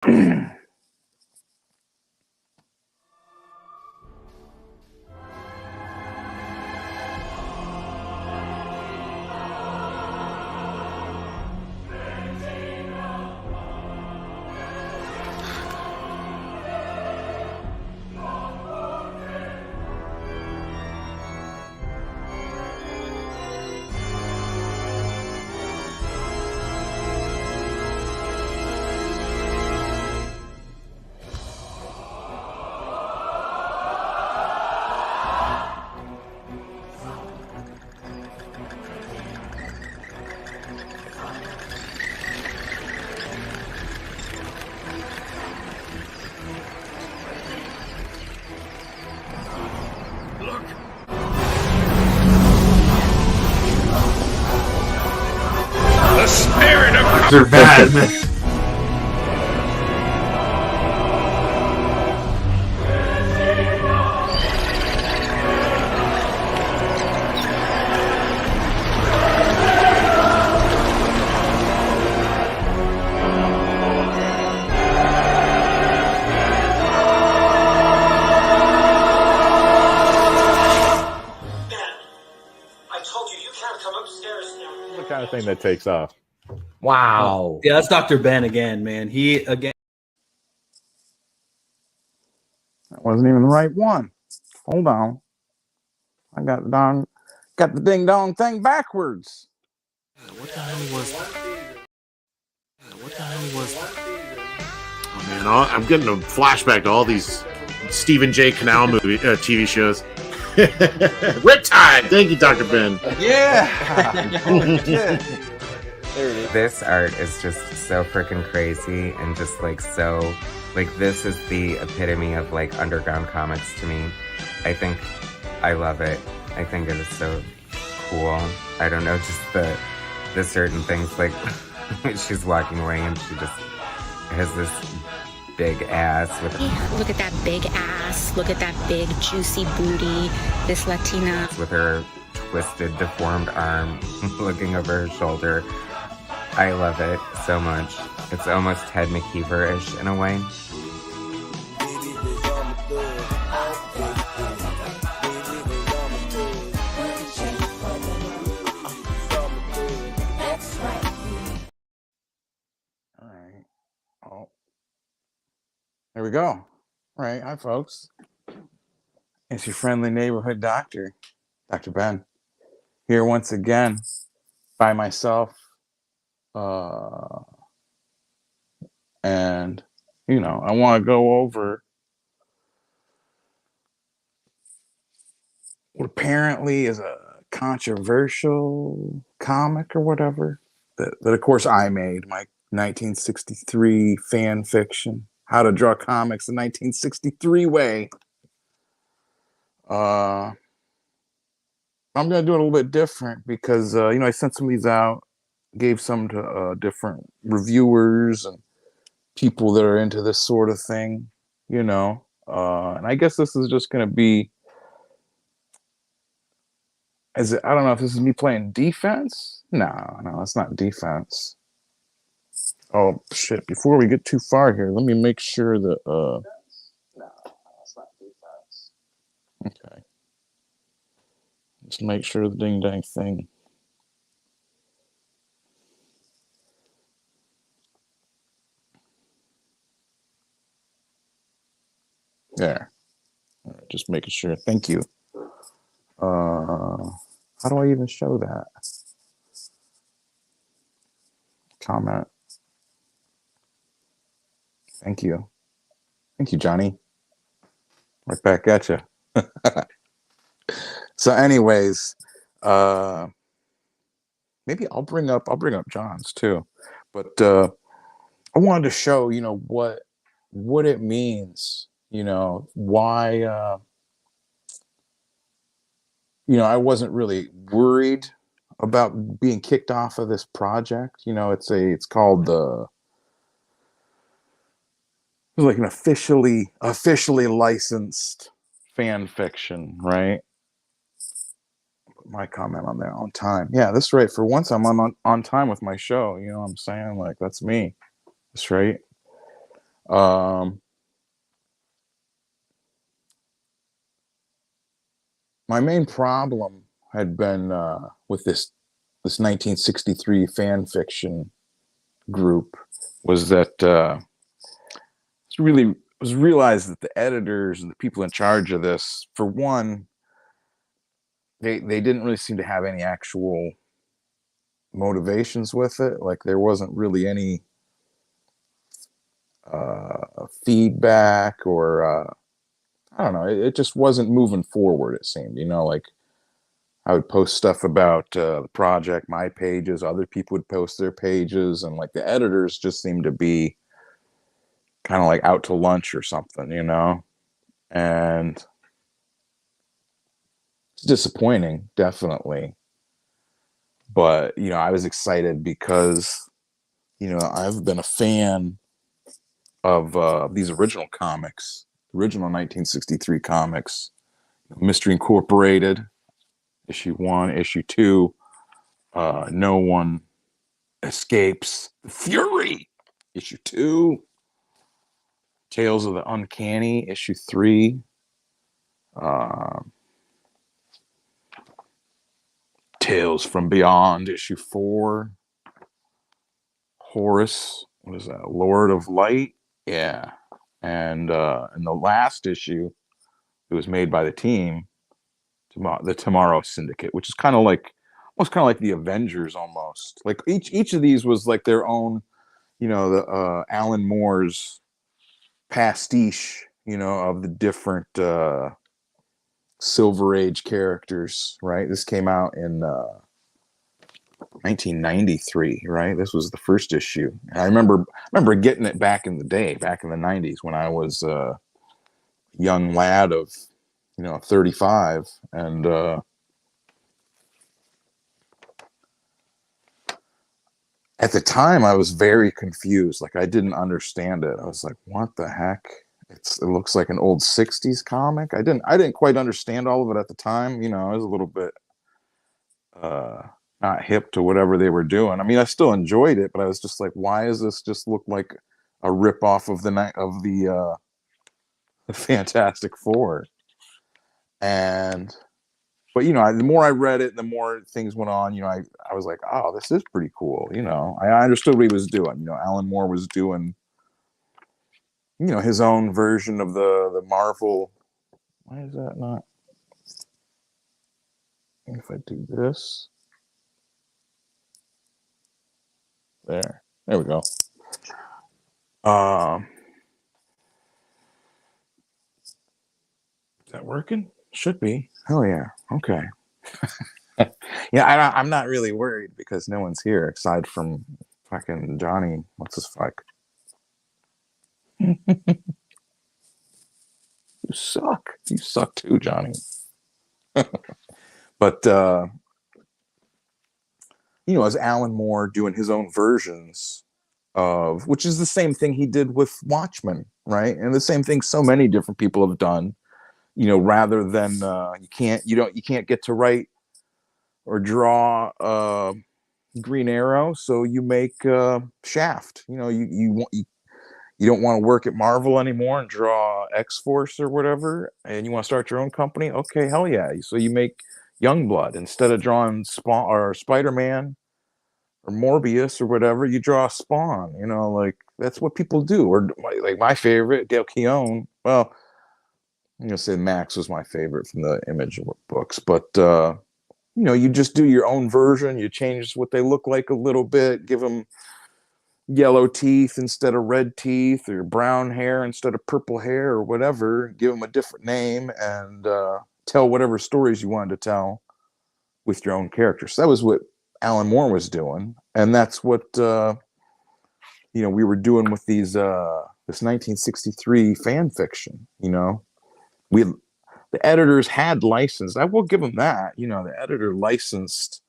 The spirit of They're bad. The kind of thing that takes off. Wow. Yeah, that's Dr. Ben again, man. He again. That wasn't even the right one. Hold on. I got the ding dong thing backwards. What the hell was that? What the hell was that? Oh man, I'm getting a flashback to all these Stephen J. Canal movie TV shows. Riptide! Thank you, Dr. Ben. Yeah. Holy shit. There it is. This art is just so freaking crazy and just like so, like this is the epitome of like underground comics to me. I think I love it. I think it is so cool. I don't know, just the certain things like when she's walking away and she just has this big ass with look at that big ass, look at that big juicy booty, this Latina with her twisted, deformed arm looking over her shoulder. I love it so much. It's almost Ted McKeever-ish in a way. All right. Oh. There we go. All right. Hi, folks. It's your friendly neighborhood doctor, Dr. Ben, here once again by myself. And, you know, I want to go over what apparently is a controversial comic or whatever that of course, I made, my 1963 fan fiction, How to Draw Comics the 1963 Way. I'm going to do it a little bit different because, you know, I sent some of these out, gave some to different reviewers and people that are into this sort of thing, you know. And I guess this is just going to be, I don't know if this is me playing defense. No, it's not defense. Oh, shit. Before we get too far here, let me make sure that, no, it's not defense. Okay. Just make sure the ding dang thing. There. All right, just making sure. Thank you. How do I even show that? Comment. Thank you. Thank you, Johnny. Right back at you. So anyways, maybe I'll bring up John's too. But I wanted to show, you know, what it means, you know, why you know, I wasn't really worried about being kicked off of this project. You know, it's called it's like an officially licensed fan fiction, right? Put my comment on there, on time. Yeah, that's right. For once I'm on time with my show, you know what I'm saying? Like, that's me. That's right. Um, my main problem had been with this 1963 fan fiction group was that it's really was realized that the editors and the people in charge of this, for one, they didn't really seem to have any actual motivations with it. Like there wasn't really any feedback or I don't know. It just wasn't moving forward. It seemed, like I would post stuff about the project, my pages. Other people would post their pages, and like the editors just seemed to be kind of like out to lunch or something, And it's disappointing, definitely. But I was excited because I've been a fan of these original comics, original 1963 comics, Mystery Incorporated, issue 1, issue 2, No One Escapes the Fury, issue 2, Tales of the Uncanny, issue 3, Tales from Beyond, issue 4, Horus, what is that, Lord of Light? Yeah. And in the last issue, it was made by the team, the Tomorrow Syndicate, which is kind of like almost kind of like the Avengers almost. Like each of these was like their own, the Alan Moore's pastiche, of the different Silver Age characters, right? This came out in 1993, right? This was the first issue. And I remember getting it back in the day, back in the 90s when I was a young lad of 35, and at the time I was very confused. Like I didn't understand it. I was like, what the heck? It looks like an old 60s comic. I didn't quite understand all of it at the time. I was a little bit not hip to whatever they were doing. I mean, I still enjoyed it, but I was just like, why does this just look like a rip off of the Fantastic Four? And but the more I read it, the more things went on. I was like, oh, this is pretty cool. I understood what he was doing. Alan Moore was doing his own version of the Marvel. Why is that not? If I do this, there we go. Is that working? Should be. Oh yeah. Okay. Yeah, I'm not really worried because no one's here aside from fucking Johnny. What's his fuck? You suck. You suck too, Johnny. But as Alan Moore doing his own versions of, which is the same thing he did with Watchmen, right? And the same thing so many different people have done. Rather than you can't get to write or draw Green Arrow, so you make Shaft. You don't want to work at Marvel anymore and draw X-Force or whatever, and you want to start your own company. Okay, hell yeah! So you make Youngblood instead of drawing Spawn or Spider-Man or Morbius or whatever. You draw Spawn. Like that's what people do. Or like my favorite, Dale Keown. Well, I'm gonna say Max was my favorite from the Image books, but you just do your own version. You change what they look like a little bit, give them yellow teeth instead of red teeth, or brown hair instead of purple hair, or whatever. Give them a different name and tell whatever stories you wanted to tell with your own characters. So that was what Alan Moore was doing, and that's what we were doing with these this 1963 fan fiction. The editors had licensed. I will give them that. The editor licensed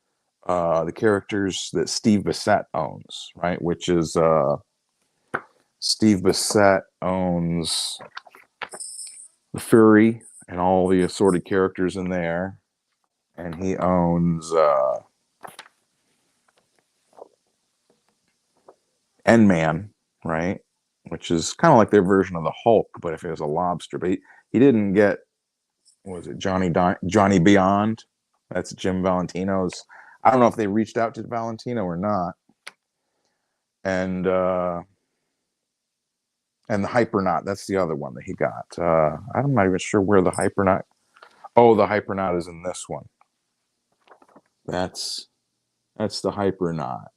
the characters that Steve Bissette owns, right? Which is Steve Bissette owns the Fury and all the assorted characters in there, and he owns N-Man, right? which is kind of like their version of the Hulk, but if it was a lobster. But he didn't get, what was it, Johnny Beyond? That's Jim Valentino's. I don't know if they reached out to Valentino or not. And the Hypernaut, that's the other one that he got. I'm not even sure where the Hypernaut. Oh, the Hypernaut is in this one. That's the Hypernaut,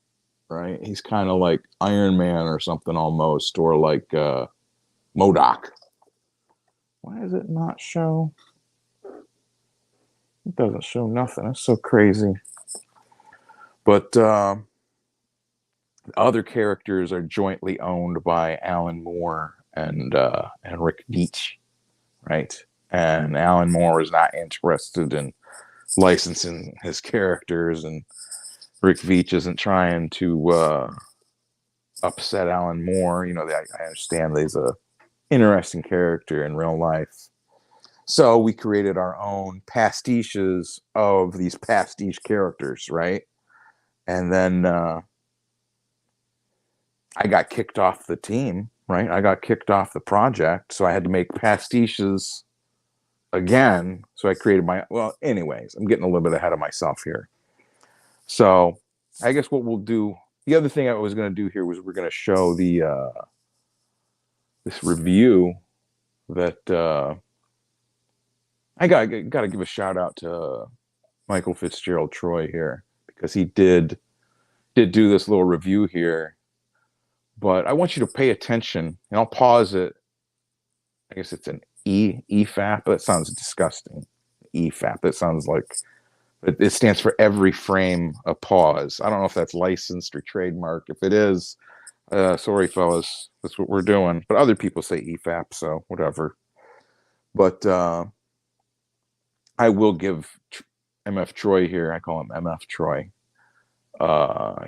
right? He's kind of like Iron Man or something almost, or like MODOK. Why does it not show? It doesn't show nothing. It's so crazy. But other characters are jointly owned by Alan Moore and Rick Veitch, right? And Alan Moore is not interested in licensing his characters, and Rick Veitch isn't trying to upset Alan Moore. I understand that he's a interesting character in real life. So we created our own pastiches of these pastiche characters, right? And then I got kicked off the team, right? I got kicked off the project, so I had to make pastiches again. So I created anyways, I'm getting a little bit ahead of myself here. So I guess what we'll do, the other thing I was going to do here was we're going to show the this review that I got to give a shout out to Michael Fitzgerald Troy here, because he did do this little review here. But I want you to pay attention, and I'll pause it. I guess it's an EFAP. That sounds disgusting. EFAP. That sounds like it stands for every frame a pause. I don't know if that's licensed or trademarked. If it is, sorry, fellas, that's what we're doing. But other people say EFAP, so whatever. But I will give MF Troy here. I call him MF Troy.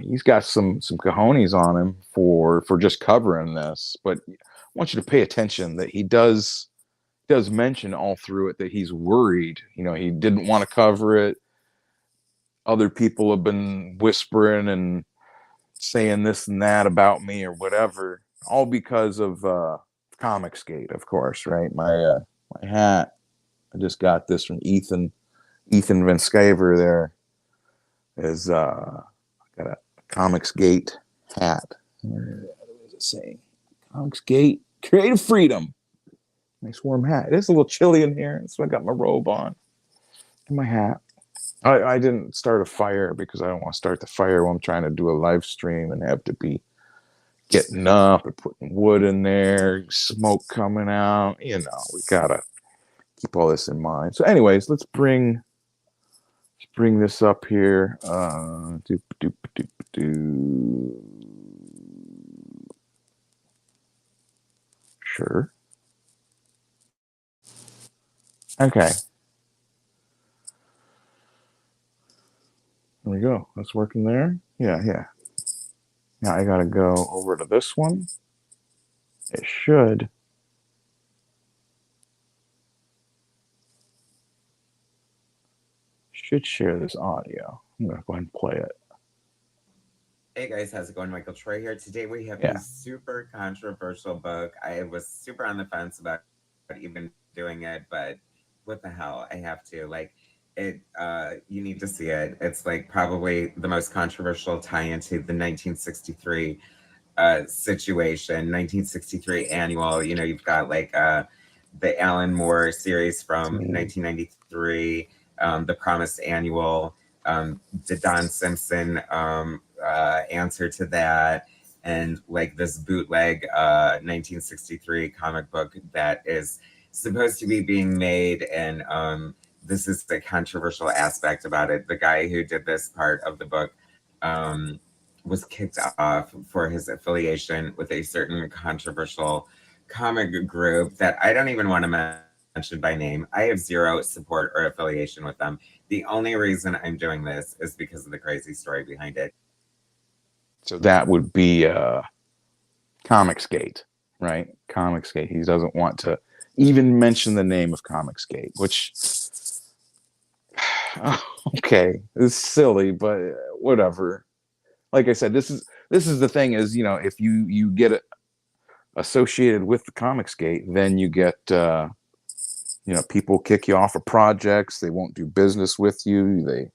He's got some cojones on him for just covering this, but I want you to pay attention that he does mention all through it that he's worried. He didn't want to cover it. Other people have been whispering and saying this and that about me or whatever, all because of Comicsgate, of course, right? My hat, I just got this from Ethan Van Sciver. There is got a Comicsgate hat. What does it say? Comicsgate, creative freedom. Nice warm hat. It is a little chilly in here, so I got my robe on and my hat. I didn't start a fire because I don't want to start the fire while I'm trying to do a live stream and have to be getting up and putting wood in there, smoke coming out. We gotta keep all this in mind. So, anyways, let's bring this up here. Sure. Okay. There we go. That's working there. Yeah. Now I gotta go over to this one. It should. Share this audio. I'm gonna go ahead and play it. Hey guys, how's it going? Michael Troy here. Today we have Yeah. a super controversial book. I was super on the fence about even doing it, but what the hell? I have to. It you need to see it. It's probably the most controversial tie-into the 1963 situation, 1963 annual. You've got the Alan Moore series from 1993, the Promised Annual, the Don Simpson answer to that, and this bootleg 1963 comic book that is supposed to be being made, and this is the controversial aspect about it. The guy who did this part of the book was kicked off for his affiliation with a certain controversial comic group that I don't even want to mention by name. I have zero support or affiliation with them. The only reason I'm doing this is because of the crazy story behind it. So that would be Comicsgate, right? Comicsgate. He doesn't want to even mention the name of Comicsgate, which, okay, it's silly, but whatever. Like I said, this is the thing is, if you get associated with the Comicsgate, then you get people kick you off of projects. They won't do business with you. They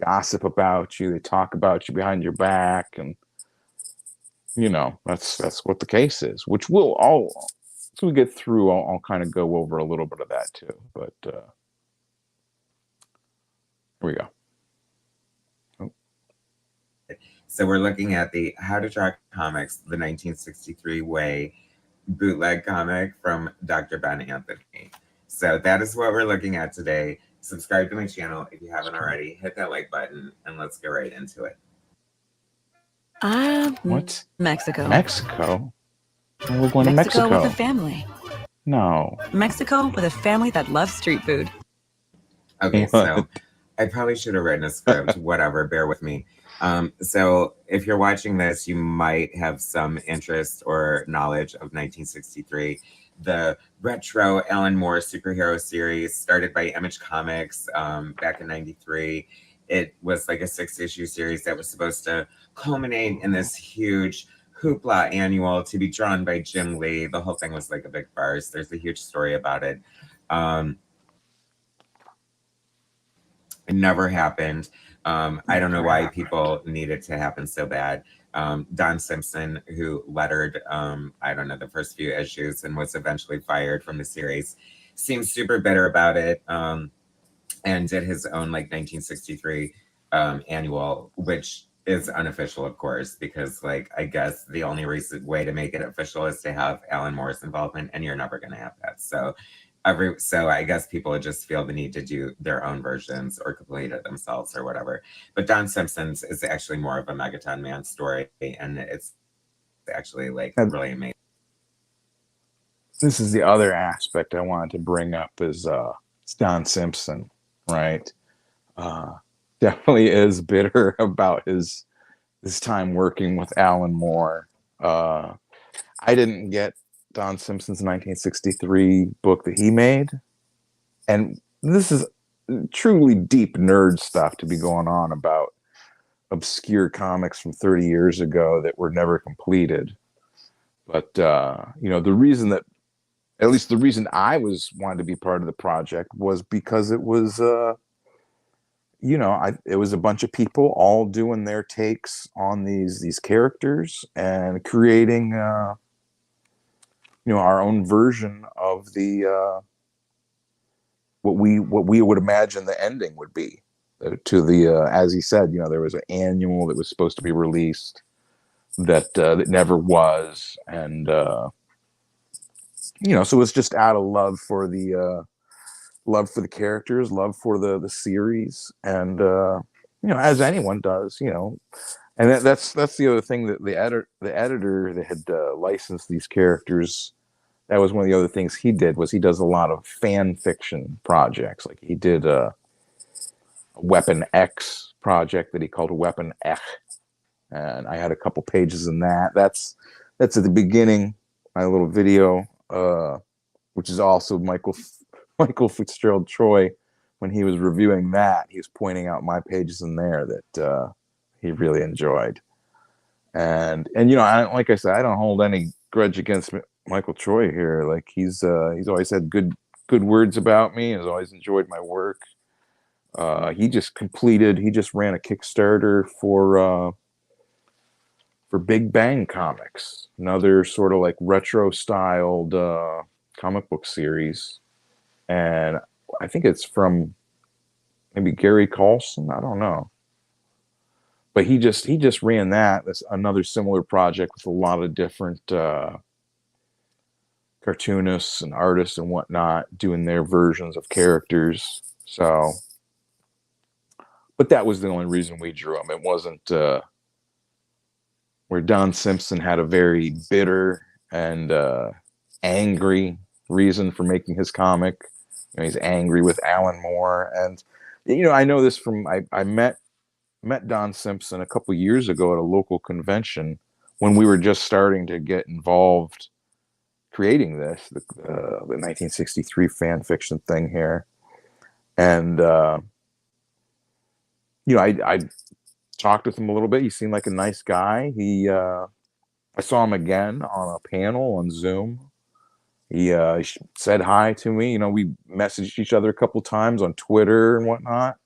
gossip about you. They talk about you behind your back, and that's what the case is. Which we'll all, as we get through, I'll kind of go over a little bit of that too. But here we go. So we're looking at the How to Draw Comics, the 1963 Way bootleg comic from Dr. Ben Anthony. So that is what we're looking at today. Subscribe to my channel if you haven't already. Hit that like button, and let's get right into it. What? Mexico. Mexico? Oh, we're going to Mexico Mexico. with a family. No. Mexico with a family that loves street food. Okay, What? so I probably should have written a script. Whatever, bear with me. So if you're watching this, you might have some interest or knowledge of 1963. The retro Alan Moore superhero series started by Image Comics back in 93. It was like a 6-issue series that was supposed to culminate in this huge hoopla annual to be drawn by Jim Lee. The whole thing was like a big farce. There's a huge story about it. It never happened. I don't know why people need it to happen so bad. Don Simpson, who lettered, I don't know, the first few issues and was eventually fired from the series, seems super bitter about it, and did his own like 1963 annual, which is unofficial, of course, because like I guess the only way to make it official is to have Alan Moore's involvement, and you're never going to have that. So I guess people just feel the need to do their own versions or complete it themselves or whatever. But Don Simpson's is actually more of a Megaton Man story, and it's actually like really amazing. This is the other aspect I wanted to bring up is it's Don Simpson, right? Definitely is bitter about his time working with Alan Moore. I didn't get Don Simpson's 1963 book that he made, and this is truly deep nerd stuff to be going on about obscure comics from 30 years ago that were never completed. But the reason that, at least the reason I wanted to be part of the project, was because it was it was a bunch of people all doing their takes on these characters and creating our own version of the what we would imagine the ending would be to the as he said, there was an annual that was supposed to be released that never was, and so it's just out of love for the characters, love for the series, and as anyone does, and that's the other thing, that the editor that had licensed these characters, that was one of the other things he did, was he does a lot of fan fiction projects. Like he did a Weapon X project that he called Weapon X, and I had a couple pages in that. That's at the beginning, my little video, which is also Michael Fitzgerald Troy, when he was reviewing that, he was pointing out my pages in there that he really enjoyed. And like I said, I don't hold any grudge against Michael Troy here. Like he's always had good words about me. Has always enjoyed my work. He just ran a Kickstarter for Big Bang Comics, another sort of like retro styled comic book series, and I think it's from maybe Gary Carlson. I don't know. But he just ran that. That's another similar project with a lot of different cartoonists and artists and whatnot doing their versions of characters. So, but that was the only reason we drew him. It wasn't where Don Simpson had a very bitter and angry reason for making his comic. He's angry with Alan Moore, and I know this from I met Don Simpson a couple years ago at a local convention when we were just starting to get involved creating the 1963 fan fiction thing here. And I talked with him a little bit. He seemed like a nice guy. He I saw him again on a panel on Zoom. He said hi to me. You know, we messaged each other a couple times on Twitter and whatnot.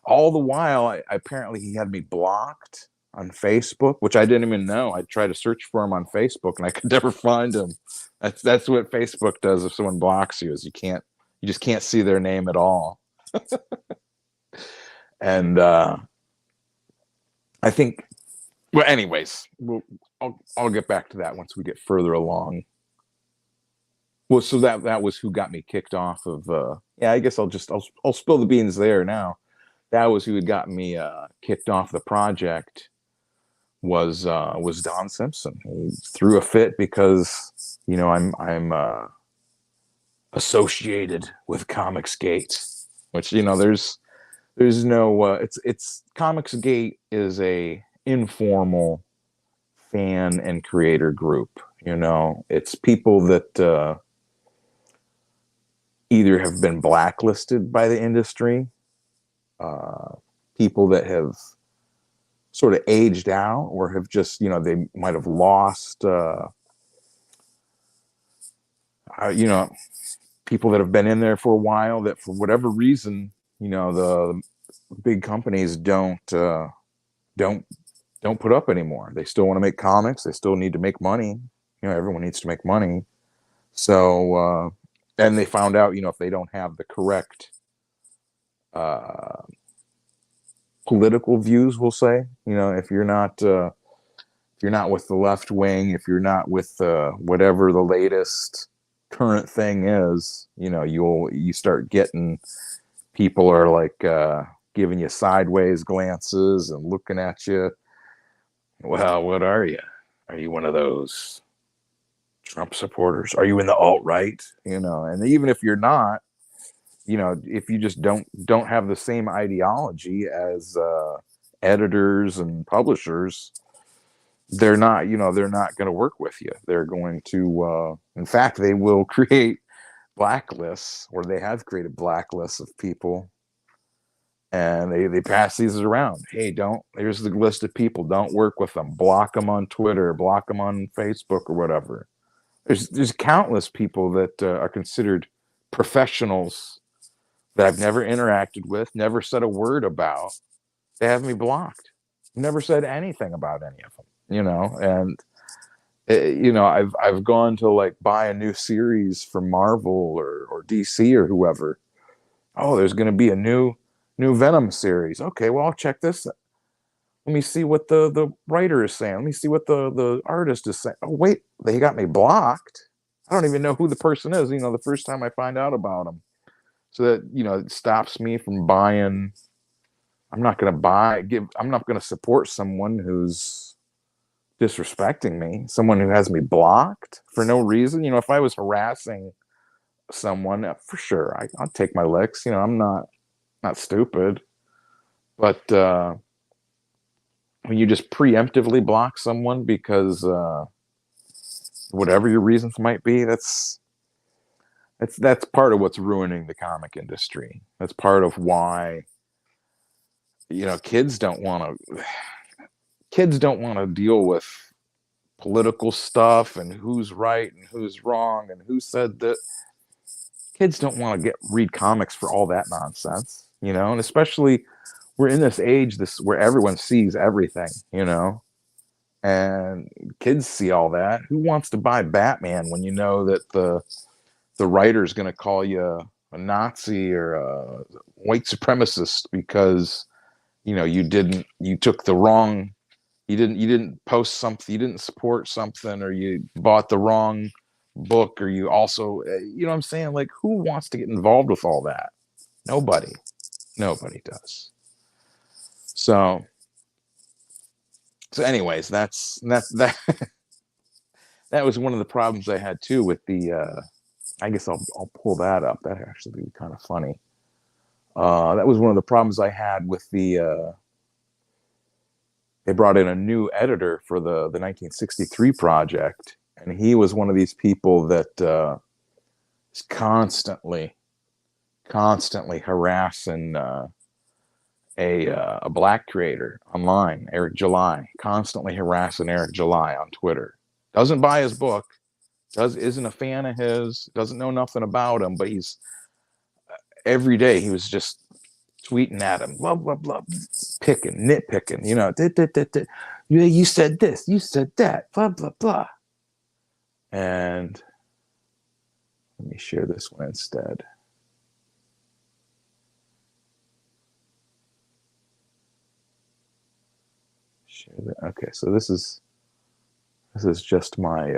All the while, apparently he had me blocked on Facebook, which I didn't even know. I tried to search for him on Facebook and I could never find him. That's what Facebook does if someone blocks you, is you just can't see their name at all. And I think, well, anyways, I'll get back to that once we get further along. Well, so that was who got me kicked off of. Yeah, I guess I'll spill the beans there now. That was who had gotten me kicked off the project. Was Don Simpson. He threw a fit because, you know, I'm associated with Comicsgate, which, you know, there's no it's Comicsgate is a informal fan and creator group. You know, it's people that either have been blacklisted by the industry, people that have sort of aged out or have just, you know, they might have lost, you know, people that have been in there for a while that for whatever reason, you know, the big companies don't put up anymore. They still want to make comics. They still need to make money. You know, everyone needs to make money. So, and they found out, you know, if they don't have the correct political views, we'll say, you know, if you're not with the left wing, if you're not with whatever the latest current thing is, you know, you start getting people are like giving you sideways glances and looking at you. Well, what are you? Are you one of those Trump supporters? Are you in the alt-right? You know, and even if you're not, you know, if you just don't have the same ideology as editors and publishers, they're not going to work with you. They're going to, in fact, they will create blacklists, or they have created blacklists of people, and they pass these around. Hey, here's the list of people. Don't work with them. Block them on Twitter. Block them on Facebook or whatever. There's countless people that are considered professionals that I've never interacted with, never said a word about. They have me blocked. Never said anything about any of them, you know. And you know, I've gone to like buy a new series from Marvel or DC or whoever. Oh, there's going to be a new Venom series. Okay, well, I'll check this. Let me see what the writer is saying. Let me see what the artist is saying. Oh, wait, they got me blocked. I don't even know who the person is, you know, the first time I find out about them. So that, you know, it stops me from buying. I'm not going to support someone who's disrespecting me, someone who has me blocked for no reason. You know, if I was harassing someone, for sure, I'll take my licks. You know, I'm not stupid. But when you just preemptively block someone because whatever your reasons might be, that's part of what's ruining the comic industry. That's part of why, you know, kids don't want to deal with political stuff and who's right and who's wrong and who said that. Kids don't want to read comics for all that nonsense, you know. And especially we're in this age where everyone sees everything, you know, and kids see all that. Who wants to buy Batman when you know that the writer's going to call you a Nazi or a white supremacist because, you know, you didn't post something, you didn't support something, or you bought the wrong book, or you also, you know what I'm saying? Like, who wants to get involved with all that? Nobody does. So anyways, that that was one of the problems I had too with the I guess I'll pull that up. That actually be kind of funny. That was one of the problems I had with the they brought in a new editor for the 1963 project, and he was one of these people that is constantly harassing a black creator online, Eric July, constantly harassing Eric July on Twitter. Doesn't buy his book, isn't a fan of his, doesn't know nothing about him, but he's every day he was just tweeting at him, blah blah blah, nitpicking, Yeah, you said this, you said that, blah blah blah. And let me share this one instead. Okay, so this is just my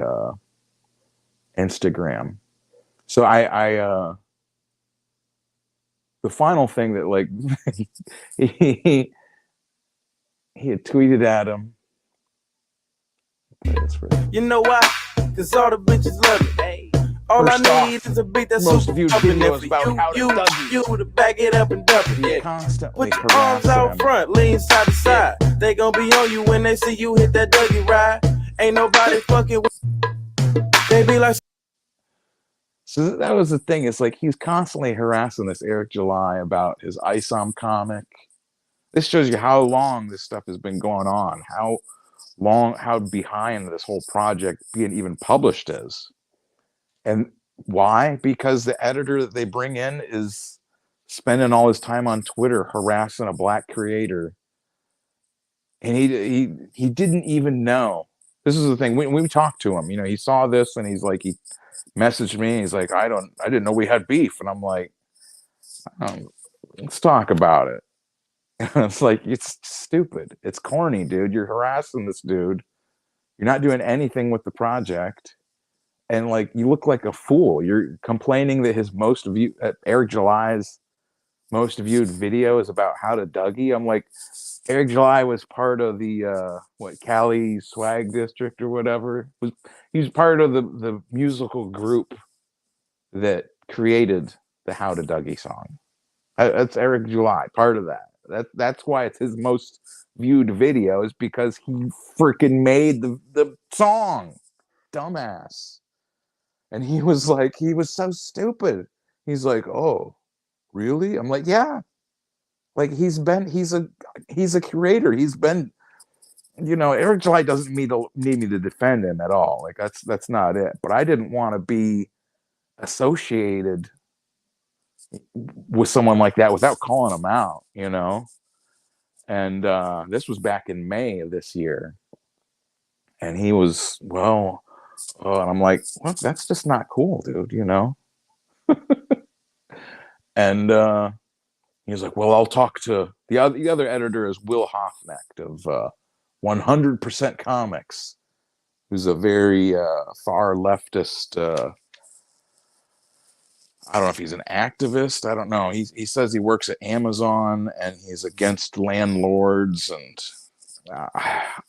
Instagram. So I the final thing that like he had tweeted at him. You know why? Cause all the bitches love me. All First I need off, is a beat that's most super viewed pumping. videos For about how to Dougie. you to back it up and dump it. He Yeah. constantly Put your arms out harassing him. front, lean side to side. They gon' be on you when they see you hit that Dougie ride. Ain't nobody fucking with. They be like. So that was the thing. It's like he's constantly harassing this Eric July about his ISOM comic. This shows you how long this stuff has been going on, how behind this whole project being even published is. And why? Because the editor that they bring in is spending all his time on Twitter harassing a black creator. And he didn't even know. This is the thing. We talked to him, he saw this and he's like, he messaged me. He's like, I didn't know we had beef. And I'm like, let's talk about it. It's like, it's stupid. It's corny, dude. You're harassing this dude. You're not doing anything with the project. And like, you look like a fool. You're complaining that Eric July's most viewed video is about how to Dougie. I'm like, Eric July was part of the Cali Swag District or whatever. He was part of the musical group that created the How to Dougie song. That's Eric July, part of that. That's why it's his most viewed video, is because he freaking made the song. Dumbass. And he was so stupid. He's like, oh, really? I'm like, yeah. Like he's a curator. He's been, Eric July doesn't need me to defend him at all. Like that's not it. But I didn't want to be associated with someone like that without calling him out, And this was back in May of this year. And he was, and I'm like, well, that's just not cool, dude, And he was like, well, I'll talk to the other editor is Will Hoffnecht of 100% Comics, who's a very far leftist. I don't know if he's an activist. I don't know. He says he works at Amazon and he's against landlords, and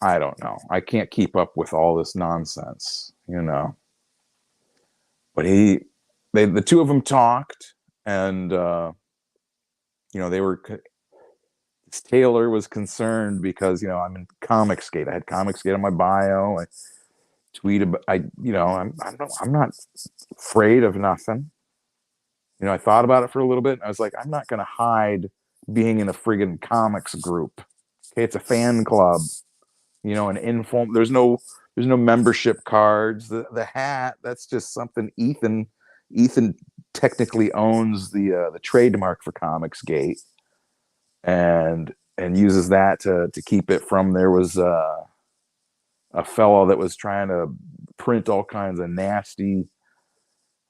I don't know. I can't keep up with all this nonsense, But the two of them talked, and they were. Taylor was concerned because I'm in Comicsgate. I had Comicsgate on my bio. I tweeted. I'm not afraid of nothing. I thought about it for a little bit. And I was like, I'm not going to hide being in a friggin' comics group. Okay, it's a fan club. An informal. There's no membership cards. The hat. That's just something Ethan technically owns the trademark for Comicsgate, and uses that to keep it from. There was a fellow that was trying to print all kinds of nasty,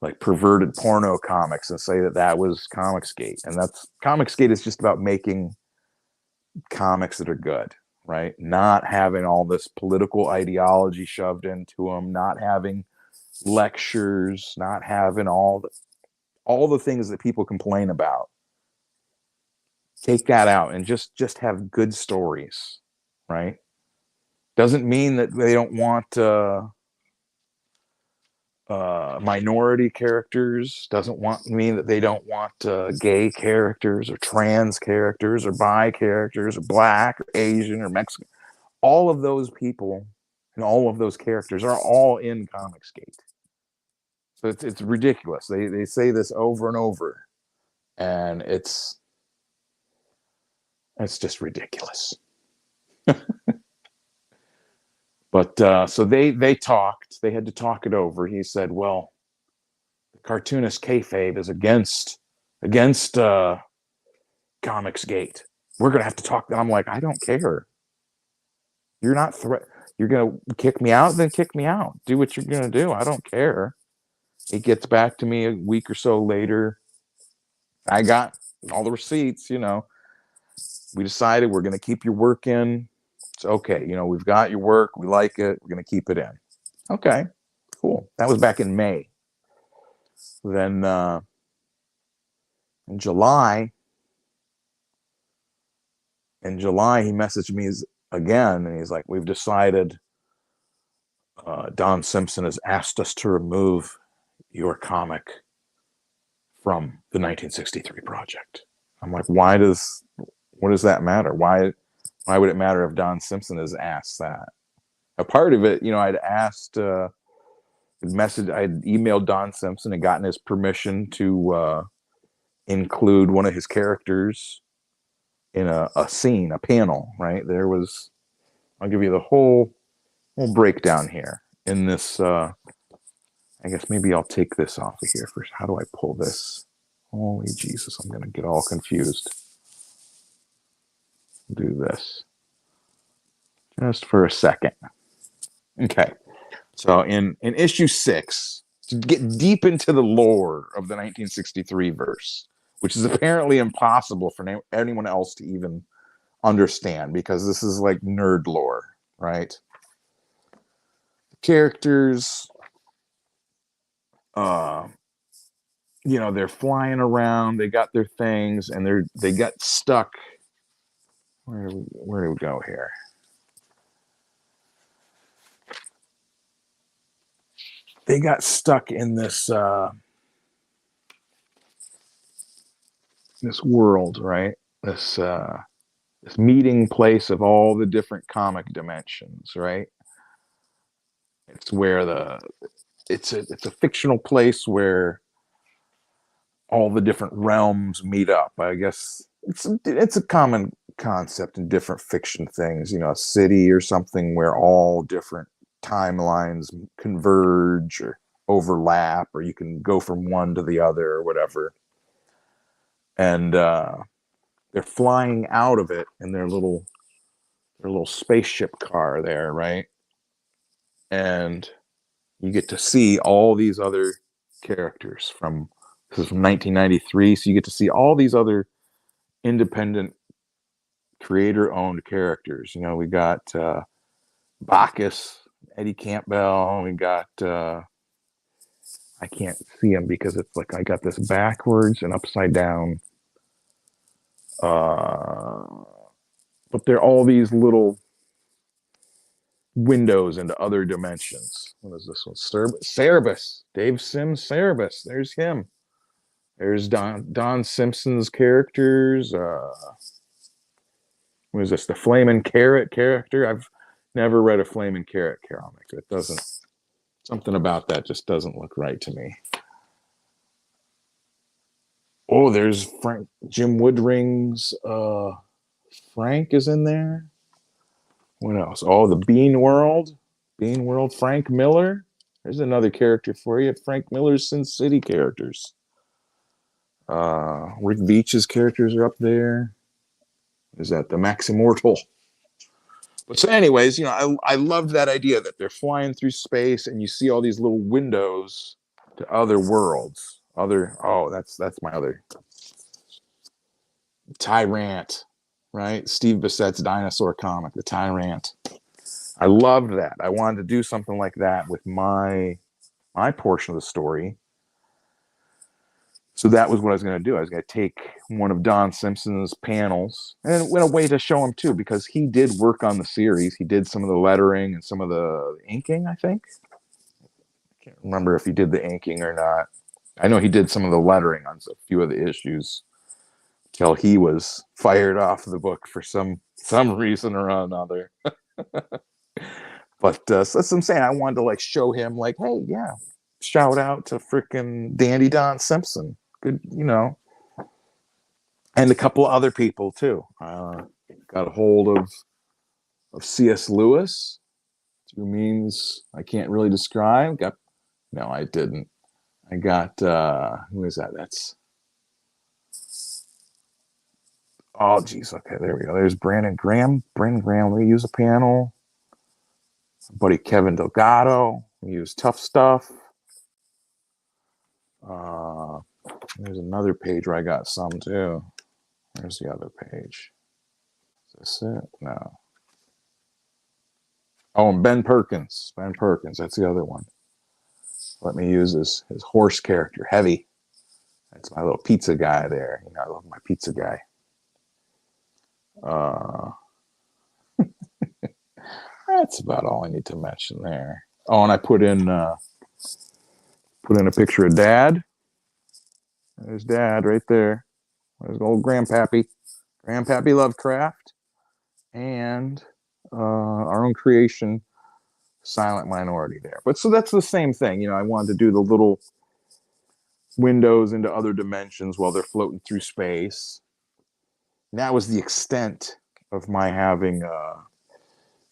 like perverted porno comics and say that was Comicsgate. And Comicsgate is just about making comics that are good, right? Not having all this political ideology shoved into them, not having lectures, not having all the things that people complain about. Take that out and just have good stories, right? Doesn't mean that they don't want minority characters. Doesn't mean that they don't want gay characters or trans characters or bi characters or black or Asian or Mexican. All of those people and all of those characters are all in Comicsgate. So it's ridiculous. They say this over and over, and it's It's just ridiculous. But so they talked. They had to talk it over. He said, "Well, the cartoonist kayfabe is against Comicsgate. We're gonna have to talk." And I'm like, I don't care. You're not You're gonna kick me out, then kick me out. Do what you're gonna do. I don't care. He gets back to me a week or so later. I got all the receipts. We decided we're gonna keep your work in. It's okay. We've got your work. We like it. We're gonna keep it in. Okay, cool. That was back in May. Then in July, he messaged me again, and he's like, "We've decided. Don Simpson has asked us to remove your comic from the 1963 project." I'm like, what does that matter? Why would it matter if Don Simpson has asked that? A part of it, I'd asked, I'd emailed Don Simpson and gotten his permission to include one of his characters in a scene, a panel, right? I'll give you the whole breakdown here in this. I guess maybe I'll take this off of here first. How do I pull this? Holy Jesus, I'm going to get all confused. Do this just for a second. Okay. So in issue 6, to get deep into the lore of the 1963 verse, which is apparently impossible for anyone else to even understand because this is like nerd lore, right? Characters, they're flying around, they got their things, and they got stuck. Where do we go here? They got stuck in this this world, right? This meeting place of all the different comic dimensions, right? It's where it's a fictional place where all the different realms meet up. I guess it's a common concept in different fiction things, a city or something where all different timelines converge or overlap, or you can go from one to the other or whatever. And they're flying out of it in their little spaceship car there, right? And you get to see all these other characters this is from 1993, so you get to see all these other independent creator-owned characters. We got Bacchus, Eddie Campbell. We got I can't see him because it's like I got this backwards and upside down. But they're all these little windows into other dimensions. What is this one? Cerebus. Dave Sims Cerebus. There's him. There's Don Simpson's characters. What is this? The Flamin' Carrot character. I've never read a Flamin' Carrot comic. It doesn't. Something about that just doesn't look right to me. Oh, there's Jim Woodring's Frank is in there. What else? Oh, the Bean World. Frank Miller. There's another character for you. Frank Miller's Sin City characters. Rick Veitch's characters are up there. Is that the Max Immortal? But so anyways, I love that idea that they're flying through space and you see all these little windows to other worlds. That's my other Tyrant, right? Steve Bissett's dinosaur comic, the Tyrant. I loved that. I wanted to do something like that with my portion of the story. So that was what I was going to do. I was going to take one of Don Simpson's panels, and in a way to show him too, because he did work on the series. He did some of the lettering and some of the inking, I think. I can't remember if he did the inking or not. I know he did some of the lettering on a few of the issues till he was fired off the book for some reason or another. But so that's what I'm saying. I wanted to show him hey, yeah, shout out to freaking Dandy Don Simpson. Good, and a couple of other people too. Got a hold of C.S. Lewis, through means I can't really describe. No, I didn't. I got who is that? That's oh geez. Okay, there we go. There's Brandon Graham. Brandon Graham. Let me use a panel. My buddy Kevin Delgado. We use Tough Stuff. There's another page where I got some too. There's the other page. Is this it? No. Oh, and Ben Perkins. Ben Perkins. That's the other one. Let me use his horse character, Heavy. That's my little pizza guy there. You know, I love my pizza guy. That's about all I need to mention there. Oh, and I put in a picture of Dad. There's Dad right there. There's old Grandpappy Lovecraft, and our own creation, Silent Minority there. But so that's the same thing. You know, I wanted to do the little windows into other dimensions while they're floating through space. And that was the extent of my having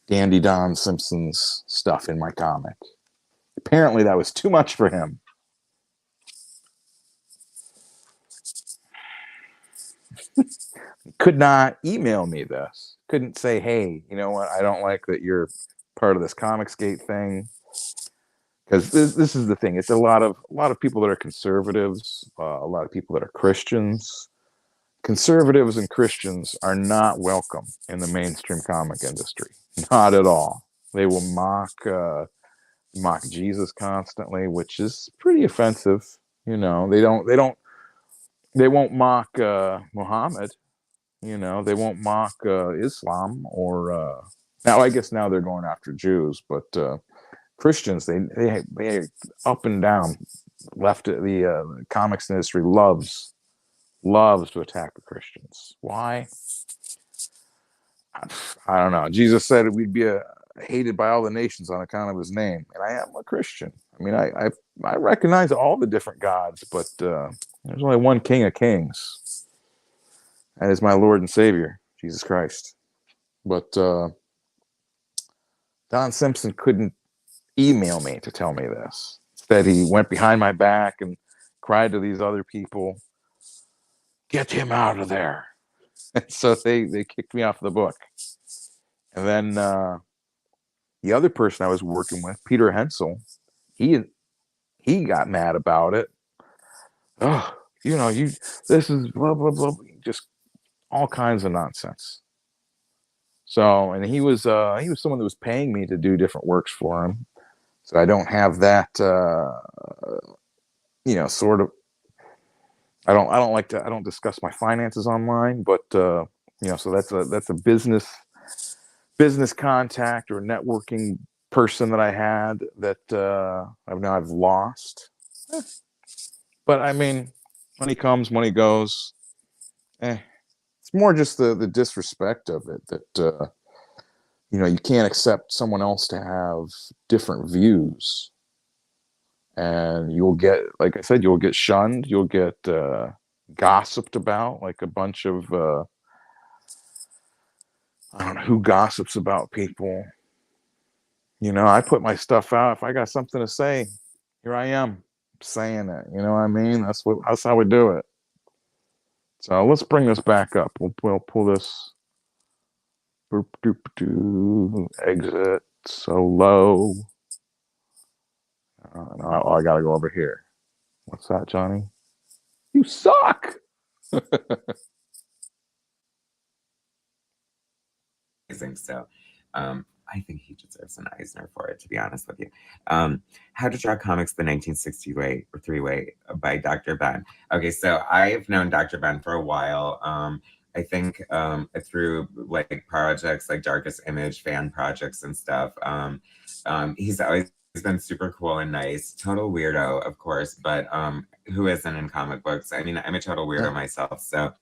Dandy Don Simpson's stuff in my comic. Apparently that was too much for him. Could not email me this. Couldn't say, hey, you know what? I don't like that you're part of this Comicsgate thing. Because this is the thing. It's a lot of people that are conservatives, a lot of people that are Christians. Conservatives and Christians are not welcome in the mainstream comic industry. Not at all. They will mock Jesus constantly, which is pretty offensive. You know, they won't mock Muhammad. You know, they won't mock Islam or now. I guess now they're going after Jews, but Christians, they up and down left. The comics industry loves to attack the Christians. Why? I don't know. Jesus said we'd be hated by all the nations on account of his name, and I am a Christian. I mean, I recognize all the different gods, but there's only one King of Kings. That is my Lord and Savior, Jesus Christ. But Don Simpson couldn't email me to tell me this. Instead, he went behind my back and cried to these other people, "Get him out of there." And so they kicked me off the book. And then the other person I was working with, Peter Hensel, he got mad about it. Oh, you know, this is blah blah blah, just all kinds of nonsense. So, and he was someone that was paying me to do different works for him. So I don't have that, you know, sort of. I don't discuss my finances online, but you know, so that's a business contact or networking person that I had that I've lost. But I mean, money comes, money goes. It's more just the disrespect of it that you know, you can't accept someone else to have different views. And you'll get, like I said, you'll get shunned, you'll get gossiped about, like a bunch of I don't know who gossips about people. You know, I put my stuff out. If I got something to say, here I am saying it. You know what I mean? That's how we do it. So let's bring this back up. We'll pull this. Boop, doop, doo, exit so low. No, I gotta go over here. What's that, Johnny? You suck. Amazing. So, I think he deserves an Eisner for it, to be honest with you. How to Draw Comics the 1960 Way or Three-Way by Dr. Ben. Okay, so I've known Dr. Ben for a while. I think through like projects like Darkest Image, fan projects and stuff. He's always been super cool and nice. Total weirdo, of course, but who isn't in comic books? I mean, I'm a total weirdo myself, so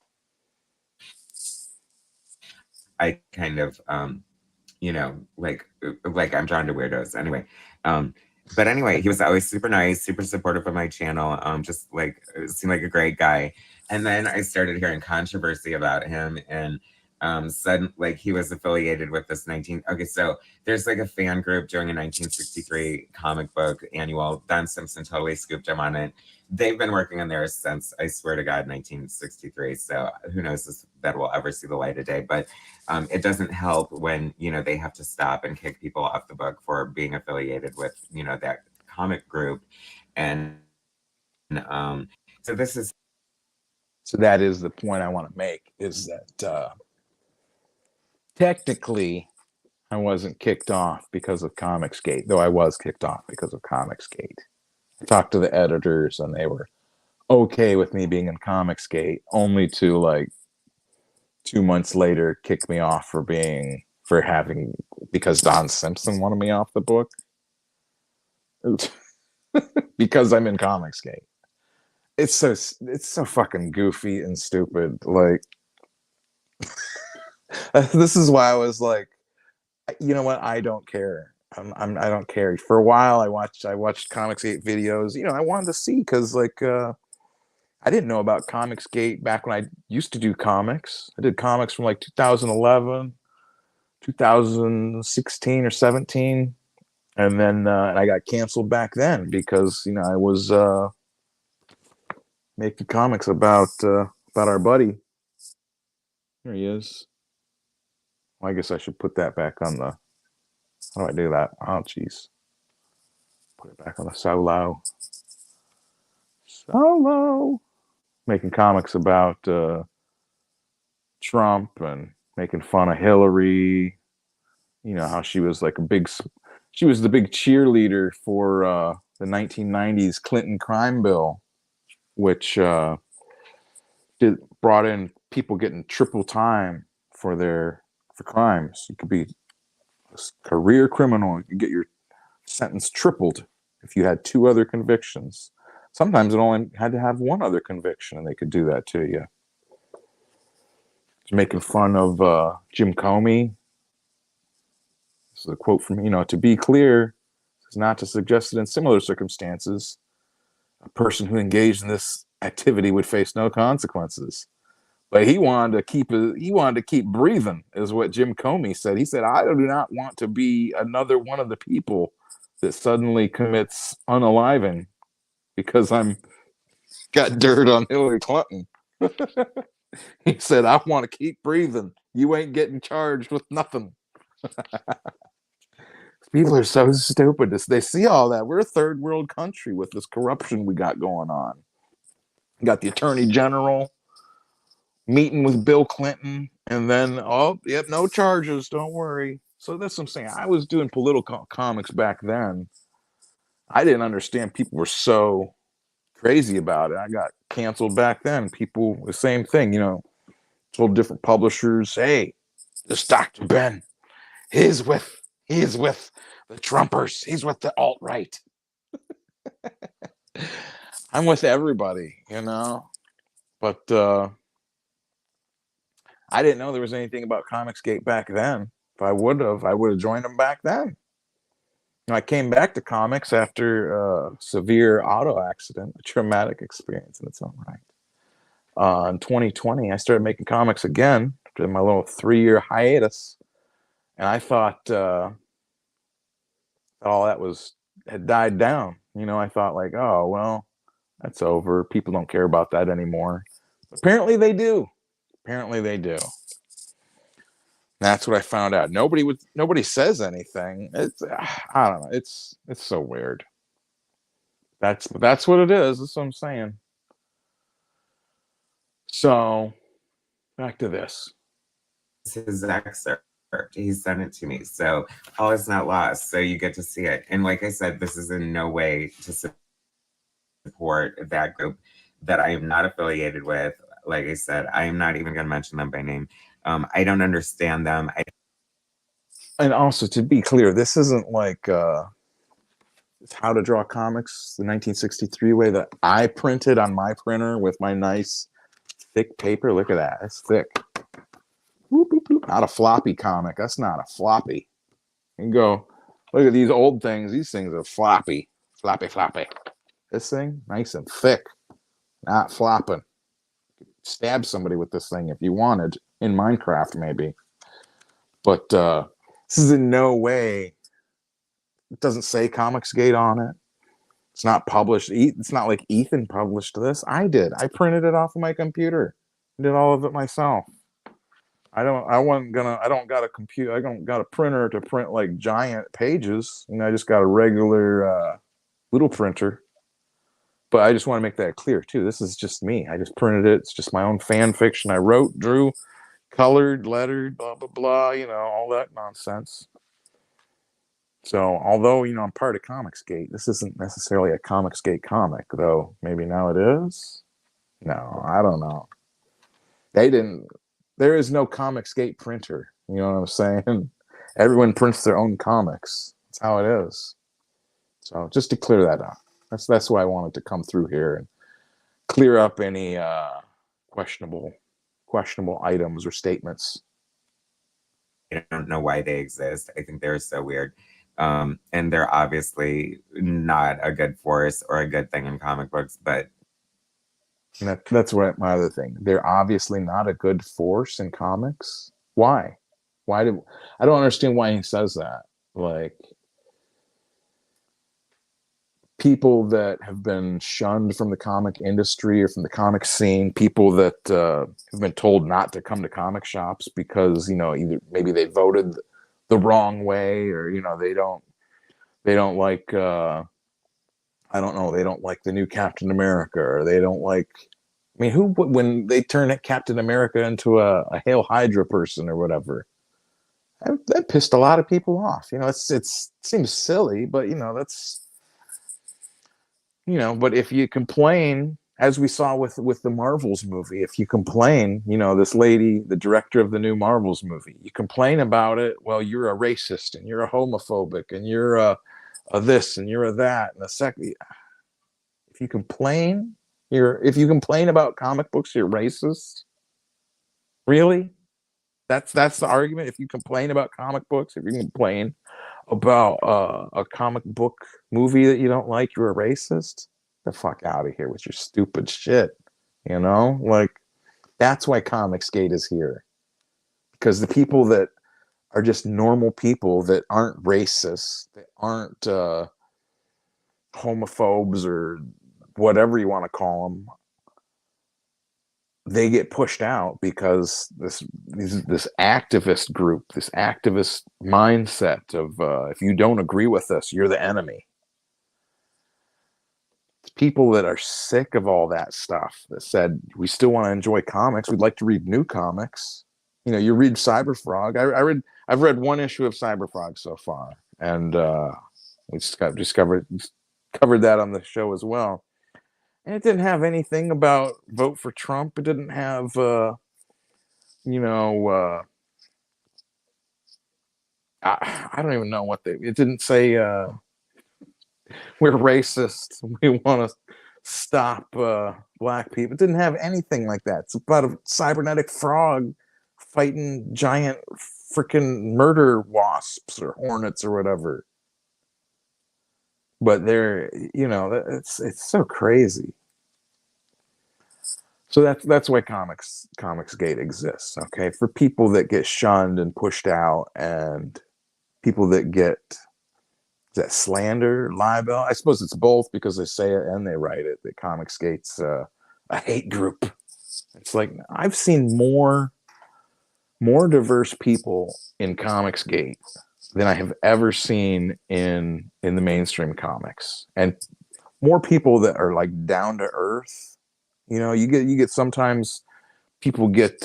I kind of you know, like I'm drawn to weirdos anyway. But anyway, he was always super nice, super supportive of my channel. Just like seemed like a great guy. And then I started hearing controversy about him, and sudden like he was affiliated with this 19. Okay, so there's like a fan group doing a 1963 comic book annual. Don Simpson totally scooped him on it. They've been working on theirs since, I swear to God, 1963. So who knows if that will ever see the light of day? But it doesn't help when they have to stop and kick people off the book for being affiliated with that comic group, and so this is. So that is the point I want to make, is that technically I wasn't kicked off because of Comicsgate, though I was kicked off because of Comicsgate. I talked to the editors and they were okay with me being in Comicsgate, only to like 2 months later kick me off because Don Simpson wanted me off the book. Because I'm in Comicsgate. It's so fucking goofy and stupid. Like, this is why I was like, you know what? I don't care. I don't care. For a while, I watched Comicsgate videos. I wanted to see, because like I didn't know about Comicsgate back when I used to do comics. I did comics from like 2011, 2016 or 17, and then I got canceled back then because I was making comics about our buddy. Here he is. Well, I guess I should put that back on the. How do I do that? Oh, jeez. Put it back on the solo. Making comics about Trump and making fun of Hillary. How she was like she was the big cheerleader for the 1990s Clinton crime bill, which brought in people getting triple time for crimes. You could be a career criminal. You could get your sentence tripled if you had 2 other convictions. Sometimes it only had to have 1 other conviction, and they could do that to you. It's making fun of Jim Comey. This is a quote from, to be clear, is not to suggest that in similar circumstances, a person who engaged in this activity would face no consequences. But he wanted to keep breathing, is what Jim Comey said. He said, I do not want to be another one of the people that suddenly commits unaliving because I'm got dirt on Hillary Clinton. He said, I want to keep breathing. You ain't getting charged with nothing. People are so stupid. They see all that. We're a third world country with this corruption we got going on. We got the attorney general meeting with Bill Clinton, and then, no charges, don't worry. So that's what I'm saying. I was doing political comics back then. I didn't understand people were so crazy about it. I got canceled back then. People, the same thing, told different publishers, hey, this Dr. Ben, he's with the Trumpers. He's with the alt-right. I'm with everybody, but I didn't know there was anything about Comicsgate back then. If I would have joined them back then. I came back to comics after a severe auto accident, a traumatic experience in its own right. In 2020, I started making comics again after my little 3-year hiatus, and I thought all that had died down. I thought like, oh well, that's over. People don't care about that anymore. Apparently they do. That's what I found out. Nobody says anything. It's I don't know. It's so weird. That's what it is. That's what I'm saying. So back to this. His excerpt. He sent it to me. So all is not lost. So you get to see it. And like I said, this is in no way to support that group that I am not affiliated with. Like I said, I am not even going to mention them by name. I don't understand them. And also, to be clear, this isn't like How to Draw Comics, the 1963 way that I printed on my printer with my nice thick paper. Look at that. It's thick. Not a floppy comic. That's not a floppy. You can go, look at these old things. These things are floppy. Floppy. This thing, nice and thick. Not flopping. stab somebody with this thing if you wanted in Minecraft, maybe. But this is in no way. It doesn't say Comicsgate on it. It's not published. It's not like Ethan published this. I did. I printed it off of my computer. Did all of it myself. I don't got a computer. I don't got a printer to print like giant pages. I just got a regular little printer. But I just want to make that clear too. This is just me. I just printed it. It's just my own fan fiction. I wrote, drew, colored, lettered, blah blah blah. All that nonsense. So although I'm part of Comicsgate, this isn't necessarily a Comicsgate comic, though. Maybe now it is. No, I don't know. They didn't. There is no Comicsgate printer. You know what I'm saying? Everyone prints their own comics. That's how it is. So just to clear that up. That's why I wanted to come through here and clear up any questionable items or statements. I don't know why they exist. I think they're so weird. And they're obviously not a good force or a good thing in comic books, but that's what my other thing. They're obviously not a good force in comics. Why? I don't understand why he says that. Like, people that have been shunned from the comic industry or from the comic scene, people that have been told not to come to comic shops because either maybe they voted the wrong way, or they don't like I don't know, they don't like the new Captain America, or they don't like, I mean, when they turn Captain America into a Hail Hydra person or whatever, that pissed a lot of people off. It seems silly, but that's, but if you complain, as we saw with the Marvels movie, if you complain, this lady, the director of the new Marvels movie, you complain about it, well, you're a racist and you're a homophobic and you're a this and you're a that. And the second, if you complain about comic books, you're racist. Really? That's the argument. If you complain about comic books, if you complain about a comic book movie that you don't like, you're a racist. The fuck out of here with your stupid shit. Like, that's why Comicsgate is here, because the people that are just normal people that aren't racist, that aren't homophobes or whatever you want to call them, they get pushed out because this activist group, this activist mindset of if you don't agree with us, you're the enemy. People that are sick of all that stuff, that said, we still want to enjoy comics, we'd like to read new comics. You read Cyberfrog. I've read one issue of Cyberfrog so far, and we just covered that on the show as well. And it didn't have anything about vote for Trump. It didn't have I don't even know what it didn't say we're racist, we want to stop black people. It didn't have anything like that. It's about a cybernetic frog fighting giant freaking murder wasps or hornets or whatever. But they're, it's so crazy. So that's why Comicsgate exists, okay? For people that get shunned and pushed out, and people that get, is that slander, libel? I suppose it's both, because they say it and they write it, that Comicsgate's a hate group. It's like, I've seen more diverse people in Comicsgate than I have ever seen in the mainstream comics, and more people that are like down to earth. You get sometimes people get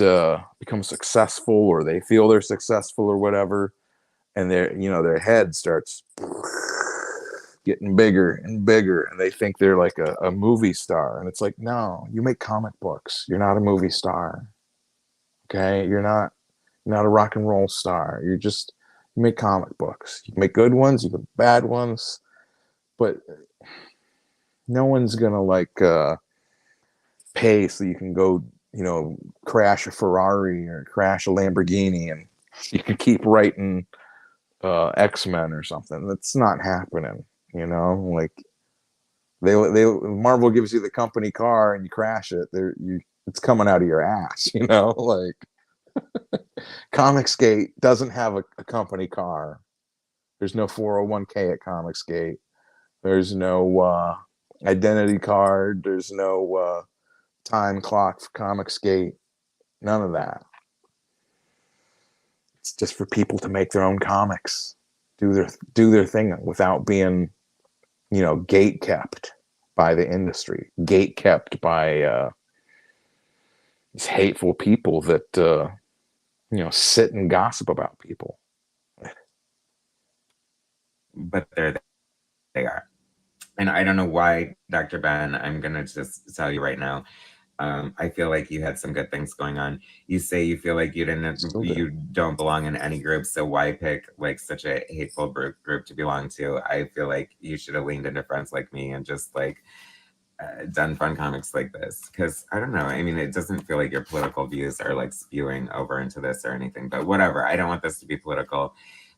become successful, or they feel they're successful or whatever, and their head starts getting bigger and bigger, and they think they're like a movie star, and it's like, no, you make comic books. You're not a movie star. Okay, you're not a rock and roll star. You make comic books. You can make good ones, you can bad ones, but no one's gonna like pay so you can go, crash a Ferrari or crash a Lamborghini, and you can keep writing X-Men or something. That's not happening. Like they Marvel gives you the company car and you crash it. it's coming out of your ass, you know, like Comicsgate doesn't have a company car. There's no 401k at Comicsgate. There's no identity card. There's no time clock for Comicsgate. None of that. It's just for people to make their own comics, do their thing without being, you know, gate kept by the industry, gate kept by these hateful people that you know, sit and gossip about people. But they are. And I don't know why, Dr. Ben, I'm going to just tell you right now, I feel like you had some good things going on. You say you feel like you don't belong in any group, so why pick like such a hateful group to belong to? I feel like you should have leaned into friends like me and just like done fun comics like this, because I don't know, I mean, it doesn't feel like your political views are like spewing over into this or anything, but whatever. I don't want this to be political.